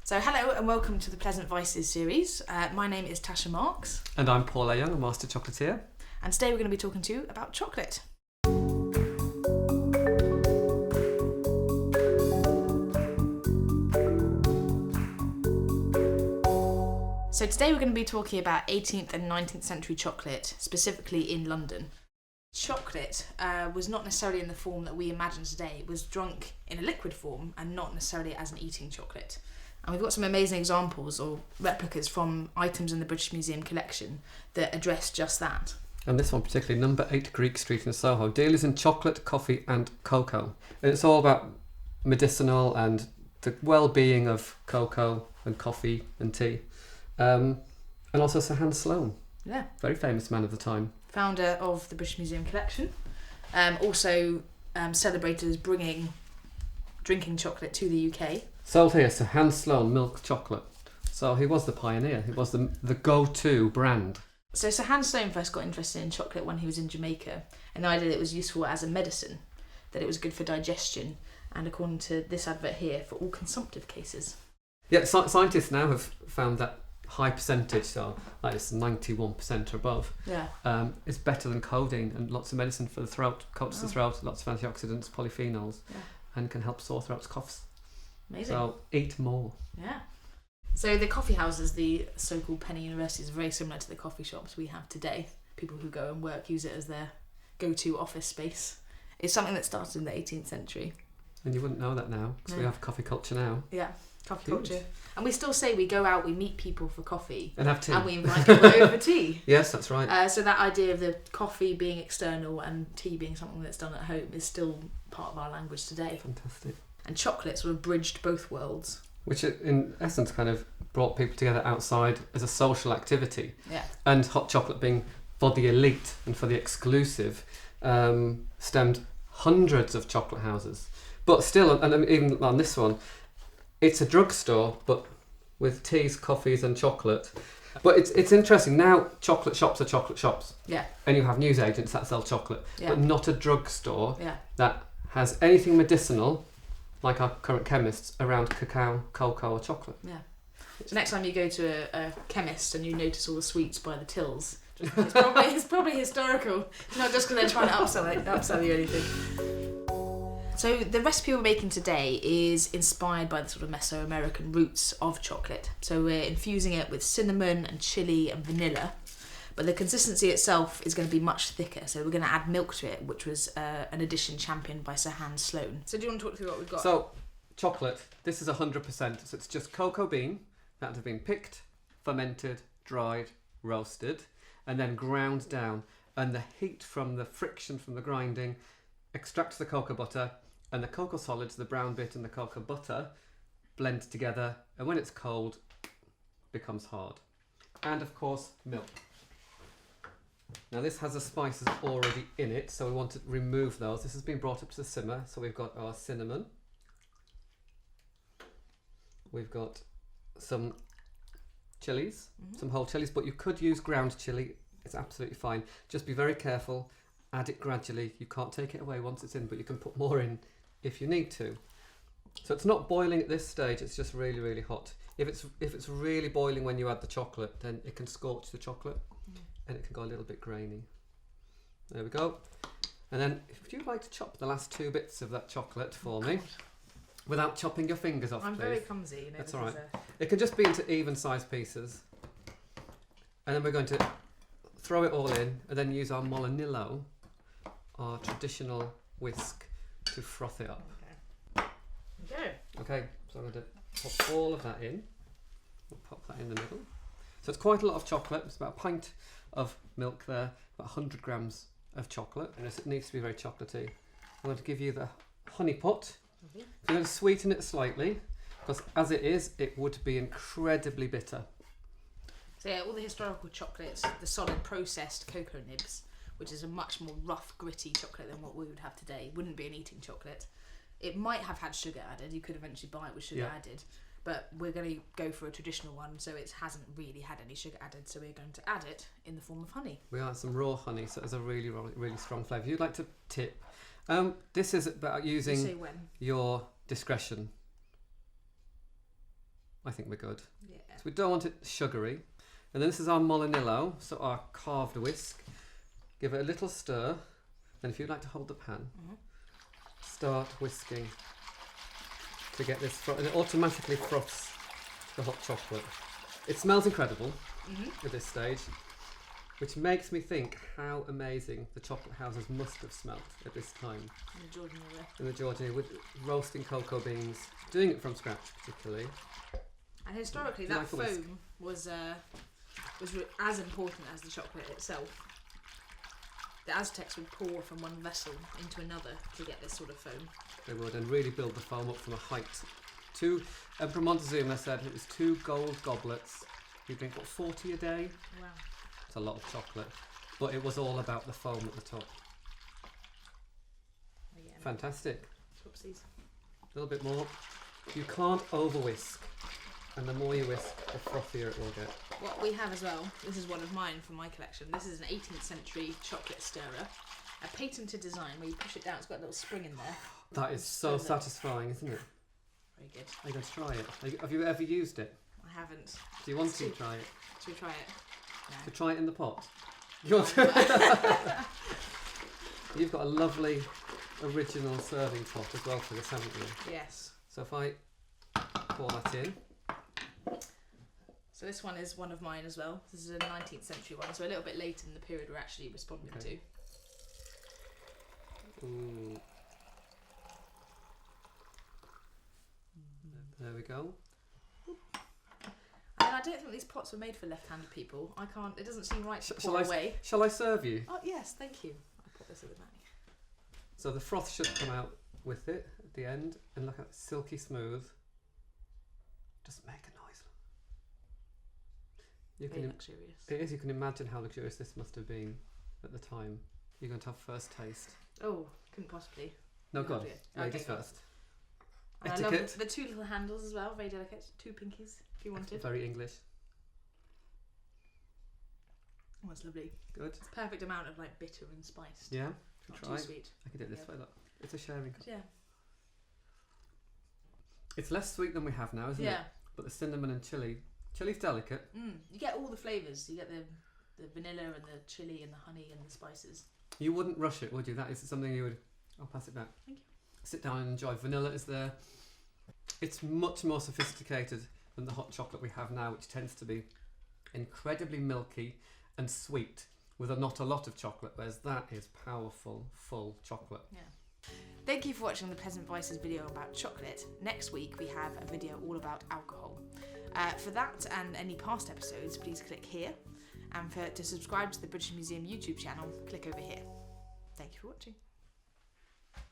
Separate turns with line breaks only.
So hello and welcome to the Pleasant Vices series. My name is Tasha Marks.
And I'm Paul Young, a master chocolatier.
And today we're going to be talking to you about chocolate. So today we're going to be talking about 18th and 19th century chocolate, specifically in London. Chocolate was not necessarily in the form that we imagine today. It was drunk in a liquid form and not necessarily as an eating chocolate. And we've got some amazing examples or replicas from items in the British Museum collection that address just that.
And this one particularly, number 8 Greek Street in Soho. Dealers in chocolate, coffee and cocoa. And it's all about medicinal and the well-being of cocoa and coffee and tea. And also Sir Hans Sloane.
Yeah.
Very famous man of the time.
Founder of the British Museum collection. Also celebrated as bringing drinking chocolate to the UK.
Sold here, Sir Hans Sloane milk chocolate. So he was the pioneer. He was the go-to brand.
So Sir Hans Sloane first got interested in chocolate when he was in Jamaica, and the idea that it was useful as a medicine, that it was good for digestion, and according to this advert here, for all consumptive cases.
Yeah, scientists now have found that high percentage, so like it's 91% or above, is better than codeine and lots of medicine for the throat, coats the throat, lots of antioxidants, polyphenols, and can help sore throats, coughs.
Amazing.
So eat more.
Yeah. So the coffee houses, the so-called penny universities, are very similar to the coffee shops we have today. People who go and work use it as their go-to office space. It's something that started in the 18th century.
And you wouldn't know that now, because we have coffee culture now.
Yeah, coffee culture. And we still say we go out, we meet people for coffee.
And have tea.
And we invite people over for tea.
Yes, that's right.
So that idea of the coffee being external and tea being something that's done at home is still part of our language today.
Fantastic.
And chocolate sort of bridged both worlds.
Which in essence kind of brought people together outside as a social activity.
Yeah.
And hot chocolate being for the elite and for the exclusive stemmed hundreds of chocolate houses. But still, and even on this one, it's a drugstore, but with teas, coffees and chocolate. But it's interesting, now chocolate shops are chocolate shops.
Yeah.
And you have newsagents that sell chocolate, but not a drugstore that has anything medicinal, like our current chemists, around cacao, cocoa or chocolate.
Yeah. So next time you go to a chemist and you notice all the sweets by the tills, it's probably historical. It's not just because they're trying to upsell you anything. So the recipe we're making today is inspired by the sort of Mesoamerican roots of chocolate. So we're infusing it with cinnamon and chili and vanilla, but the consistency itself is going to be much thicker. So we're going to add milk to it, which was an addition championed by Sir Hans Sloane. So do you want to talk through what we've got? So
chocolate, this is 100%. So it's just cocoa bean that have been picked, fermented, dried, roasted, and then ground down. And the heat from the friction from the grinding extracts the cocoa butter, and the cocoa solids, the brown bit and the cocoa butter, blend together, and when it's cold, becomes hard. And of course, milk. Now this has the spices already in it, so we want to remove those. This has been brought up to the simmer, so we've got our cinnamon. We've got some chilies, some whole chilies, but you could use ground chili. It's absolutely fine. Just be very careful. Add it gradually. You can't take it away once it's in, but you can put more in if you need to. So it's not boiling at this stage. It's just really, really hot. If it's really boiling when you add the chocolate, then it can scorch the chocolate, and it can go a little bit grainy. There we go. And then, if you'd like to chop the last 2 bits of that chocolate for me, without chopping your fingers off,
I'm
please.
very clumsy. You know,
that's all right. It can just be into even-sized pieces, and then we're going to throw it all in, and then use our molinillo, our traditional whisk, to froth it up. Okay, so I'm going to pop all of that in. We'll pop that in the middle. So it's quite a lot of chocolate. It's about a pint of milk there, about 100 grams of chocolate, and it needs to be very chocolatey. I'm going to give you the honey pot. So I'm going to sweeten it slightly, because as it is, it would be incredibly bitter.
So yeah, all the historical chocolates, the solid processed cocoa nibs, which is a much more rough, gritty chocolate than what we would have today, wouldn't be an eating chocolate. It might have had sugar added. You could eventually buy it with sugar added, but we're going to go for a traditional one, so it hasn't really had any sugar added, so we're going to add it in the form of honey.
We add some raw honey, so it's a really, really strong flavour. If you'd like to tip, this is about using your discretion. I think we're good.
Yeah.
So we don't want it sugary. And then this is our Molinillo, so our carved whisk. Give it a little stir. And if you'd like to hold the pan, start whisking to get this and it automatically froths the hot chocolate. It smells incredible at this stage, which makes me think how amazing the chocolate houses must have smelt at this time. In the Georgian era, with roasting cocoa beans, doing it from scratch particularly.
And historically, that foam was as important as the chocolate itself. The Aztecs would pour from one vessel into another to get this sort of foam.
They would, and really build the foam up from a height. Emperor Montezuma said it was 2 gold goblets. He'd drink, 40 a day?
Wow.
It's a lot of chocolate. But it was all about the foam at the top.
Again.
Fantastic.
Whoopsies.
A little bit more. You can't over whisk. And the more you whisk, the frothier it will get.
What we have as well, this is one of mine from my collection. This is an 18th century chocolate stirrer. A patented design where you push it down, it's got a little spring in there.
That is so satisfying, isn't it?
Very good.
Are you going to try it? Have you ever used it?
I haven't.
Do you want to try it?
Should we try it? No.
To try it in the pot? You want to? You've got a lovely original serving pot as well for this, haven't you?
Yes.
So if I pour that in.
So this one is one of mine as well. This is a 19th century one, so a little bit later in the period we're actually responding to.
Ooh. There we go.
I mean, I don't think these pots were made for left-handed people. I can't. It doesn't seem right to pour away.
Shall I serve you?
Oh yes, thank you. I'll put this at the back.
So the froth should come out with it at the end, and look at it, silky smooth. Just make a noise.
Very luxurious.
It is. You can imagine how luxurious this must have been at the time. You're going to have first taste.
Oh, couldn't possibly.
No, go on. Ladies first. And etiquette.
I love the 2 little handles as well. Very delicate. 2 pinkies, if you wanted.
Very English.
Oh, that's lovely.
Good.
It's a perfect amount of like bitter and spiced.
Yeah.
Not
try.
too sweet.
I can do it this way. Look, it's a sharing cup.
Yeah.
It's less sweet than we have now, isn't it?
Yeah.
But the cinnamon and chilli. Chilli's delicate.
You get all the flavours. You get the vanilla and the chilli and the honey and the spices.
You wouldn't rush it, would you? That is something you would... I'll pass it back.
Thank you.
Sit down and enjoy. Vanilla is there. It's much more sophisticated than the hot chocolate we have now, which tends to be incredibly milky and sweet with not a lot of chocolate, whereas that is powerful, full chocolate.
Yeah. Thank you for watching the Peasant Vices video about chocolate. Next week we have a video all about alcohol. For that and any past episodes, please click here. And to subscribe to the British Museum YouTube channel, click over here. Thank you for watching.